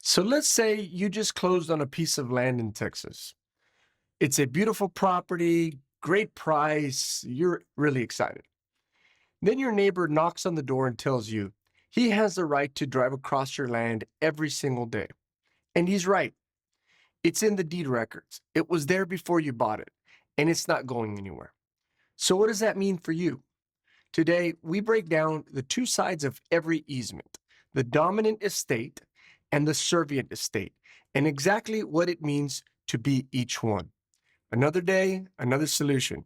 So let's say you just closed on a piece of land in Texas. It's a beautiful property, great price. You're really excited. Then your neighbor knocks on the door and tells you he has the right to drive across your land every single day. And he's right. It's in the deed records. It was there before you bought it, and it's not going anywhere. So, what does that mean for you? Today, we break down the two sides of every easement, the dominant estate and the servient estate, and exactly what it means to be each one. Another day, another solution.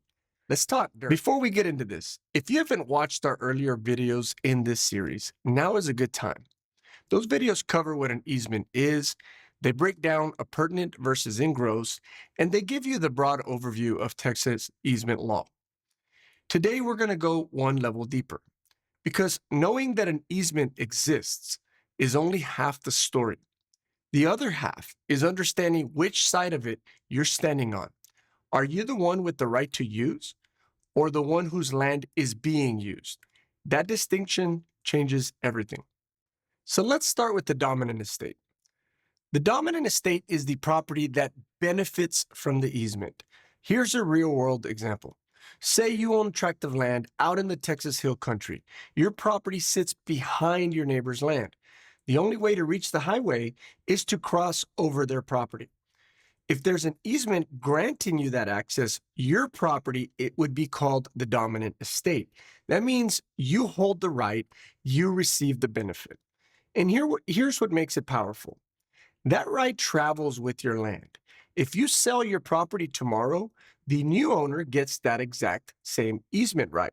Let's talk dirt. Before we get into this, if you haven't watched our earlier videos in this series, now is a good time. Those videos cover what an easement is, they break down appurtenant versus engrossed, and they give you the broad overview of Texas easement law. Today, we're going to go one level deeper because knowing that an easement exists is only half the story. The other half is understanding which side of it you're standing on. Are you the one with the right to use or the one whose land is being used? That distinction changes everything. So let's start with the dominant estate. The dominant estate is the property that benefits from the easement. Here's a real world example. Say you own a tract of land out in the Texas Hill Country. Your property sits behind your neighbor's land. The only way to reach the highway is to cross over their property. If there's an easement granting you that access, your property, it would be called the dominant estate. That means you hold the right, you receive the benefit. And here's what makes it powerful. That right travels with your land. If you sell your property tomorrow, the new owner gets that exact same easement right.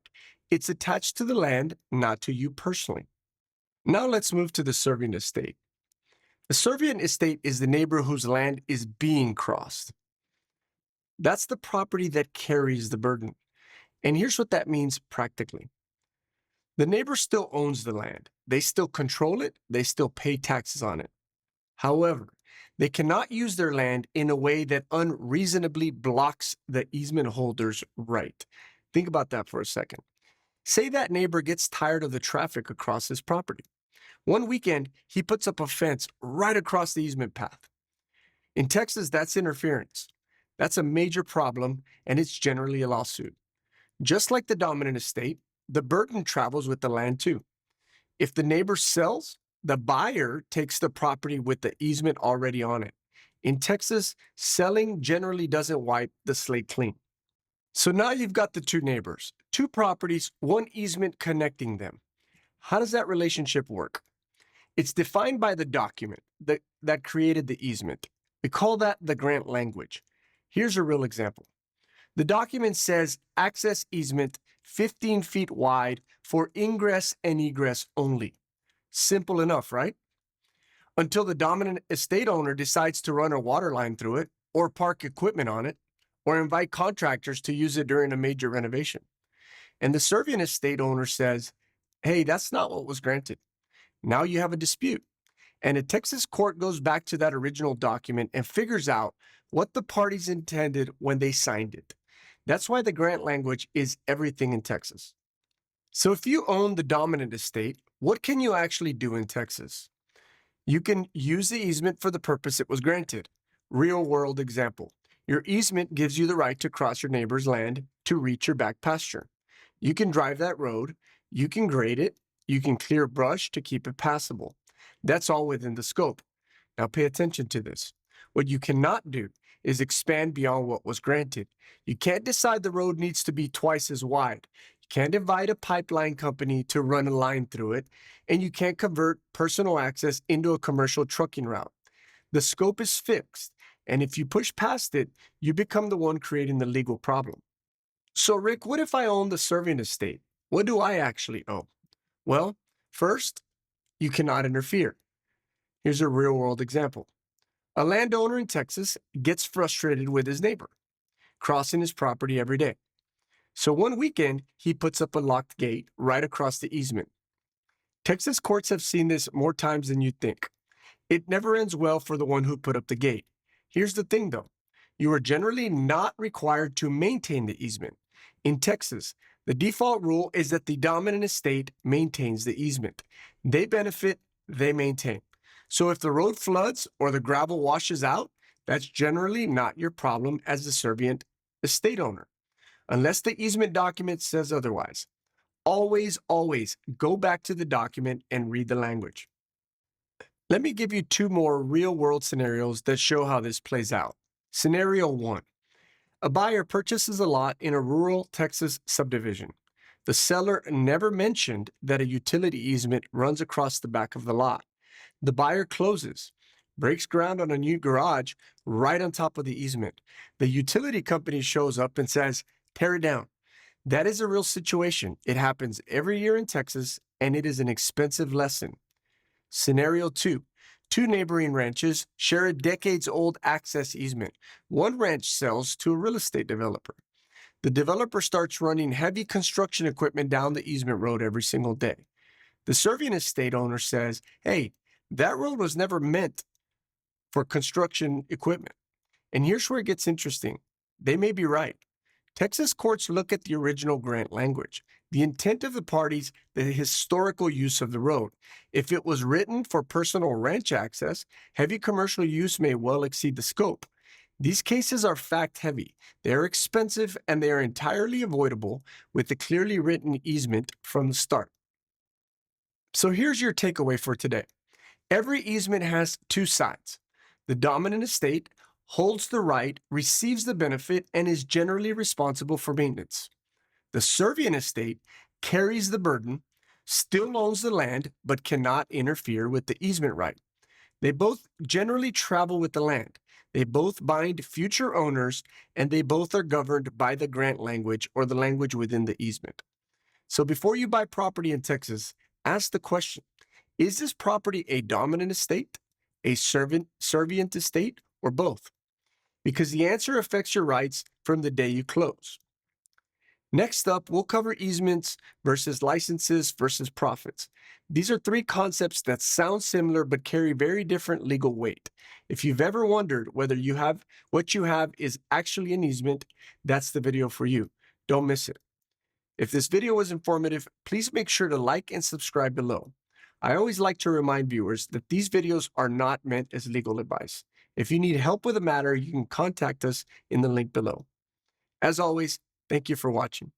It's attached to the land, not to you personally. Now let's move to the servient estate. The servient estate is the neighbor whose land is being crossed. That's the property that carries the burden. And here's what that means practically. The neighbor still owns the land. They still control it. They still pay taxes on it. However, they cannot use their land in a way that unreasonably blocks the easement holder's right. Think about that for a second. Say that neighbor gets tired of the traffic across his property. One weekend, he puts up a fence right across the easement path. In Texas, that's interference. That's a major problem, and it's generally a lawsuit. Just like the dominant estate, the burden travels with the land too. If the neighbor sells, the buyer takes the property with the easement already on it. In Texas, selling generally doesn't wipe the slate clean. So now you've got the two neighbors, two properties, one easement connecting them. How does that relationship work? It's defined by the document that created the easement. We call that the grant language. Here's a real example. The document says access easement 15 feet wide for ingress and egress only. Simple enough, right? Until the dominant estate owner decides to run a water line through it, or park equipment on it, or invite contractors to use it during a major renovation. And the servient estate owner says, hey, that's not what was granted. Now you have a dispute. And a Texas court goes back to that original document and figures out what the parties intended when they signed it. That's why the grant language is everything in Texas. So if you own the dominant estate, what can you actually do in Texas? You can use the easement for the purpose it was granted. Real world example. Your easement gives you the right to cross your neighbor's land to reach your back pasture. You can drive that road, you can grade it, you can clear brush to keep it passable. That's all within the scope. Now pay attention to this. What you cannot do is expand beyond what was granted. You can't decide the road needs to be twice as wide. You can't invite a pipeline company to run a line through it, and you can't convert personal access into a commercial trucking route. The scope is fixed, and if you push past it, you become the one creating the legal problem. So Rick, what if I own the servient estate? What do I actually owe? Well, first, you cannot interfere. Here's a real world example. A landowner in Texas gets frustrated with his neighbor, crossing his property every day. So one weekend, he puts up a locked gate right across the easement. Texas courts have seen this more times than you'd think. It never ends well for the one who put up the gate. Here's the thing though, you are generally not required to maintain the easement. In Texas, the default rule is that the dominant estate maintains the easement. They benefit, they maintain. So if the road floods or the gravel washes out, that's generally not your problem as the servient estate owner, unless the easement document says otherwise. Always, always go back to the document and read the language. Let me give you two more real world scenarios that show how this plays out. Scenario one. A buyer purchases a lot in a rural Texas subdivision. The seller never mentioned that a utility easement runs across the back of the lot. The buyer closes, breaks ground on a new garage right on top of the easement. The utility company shows up and says, tear it down. That is a real situation. It happens every year in Texas, and it is an expensive lesson. Scenario two. Two neighboring ranches share a decades-old access easement. One ranch sells to a real estate developer. The developer starts running heavy construction equipment down the easement road every single day. The Servient estate owner says, hey, that road was never meant for construction equipment. And here's where it gets interesting. They may be right. Texas courts look at the original grant language, the intent of the parties, the historical use of the road. If it was written for personal ranch access, heavy commercial use may well exceed the scope. These cases are fact-heavy. They are expensive, and they are entirely avoidable with the clearly written easement from the start. So here's your takeaway for today. Every easement has two sides. The dominant estate holds the right, receives the benefit, and is generally responsible for maintenance. The servient estate carries the burden, still owns the land, but cannot interfere with the easement right. They both generally travel with the land. They both bind future owners, and they both are governed by the grant language or the language within the easement. So before you buy property in Texas, ask the question, is this property a dominant estate, a servient estate, or both? Because the answer affects your rights from the day you close. Next up, we'll cover easements versus licenses versus profits. These are three concepts that sound similar but carry very different legal weight. If you've ever wondered whether what you have is actually an easement, that's the video for you. Don't miss it. If this video was informative, please make sure to like and subscribe below. I always like to remind viewers that these videos are not meant as legal advice. If you need help with a matter, you can contact us in the link below. As always, thank you for watching.